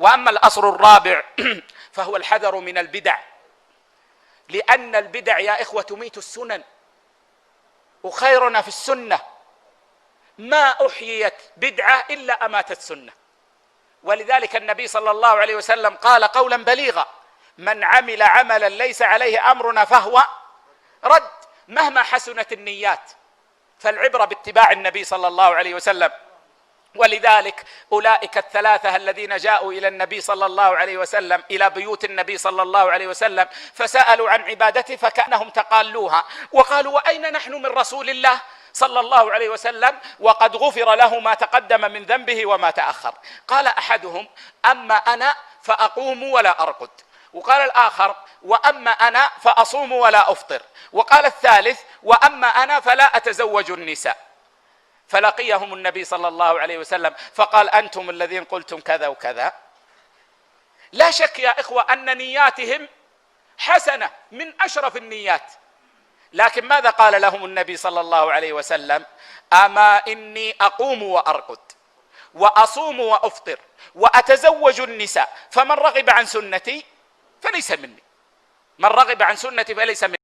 وأما الأصل الرابع فهو الحذر من البدع، لأن البدع يا إخوة تميت السنن، وخيرنا في السنة، ما أحييت بدعة إلا أماتت سنة. ولذلك النبي صلى الله عليه وسلم قال قولا بليغا: من عمل عملا ليس عليه أمرنا فهو رد. مهما حسنت النيات، فالعبرة باتباع النبي صلى الله عليه وسلم. ولذلك أولئك الثلاثة الذين جاءوا إلى النبي صلى الله عليه وسلم، إلى بيوت النبي صلى الله عليه وسلم، فسألوا عن عبادته فكأنهم تقالوها، وقالوا: وأين نحن من رسول الله صلى الله عليه وسلم وقد غفر له ما تقدم من ذنبه وما تأخر؟ قال أحدهم: أما أنا فأقوم ولا أرقد. وقال الآخر: وأما أنا فأصوم ولا أفطر. وقال الثالث: وأما أنا فلا أتزوج النساء. فلقيهم النبي صلى الله عليه وسلم فقال: أنتم الذين قلتم كذا وكذا. لا شك يا إخوة أن نياتهم حسنة من أشرف النيات، لكن ماذا قال لهم النبي صلى الله عليه وسلم؟ أما إني أقوم وأرقد وأصوم وأفطر وأتزوج النساء، فمن رغب عن سنتي فليس مني. من رغب عن سنتي فليس مني.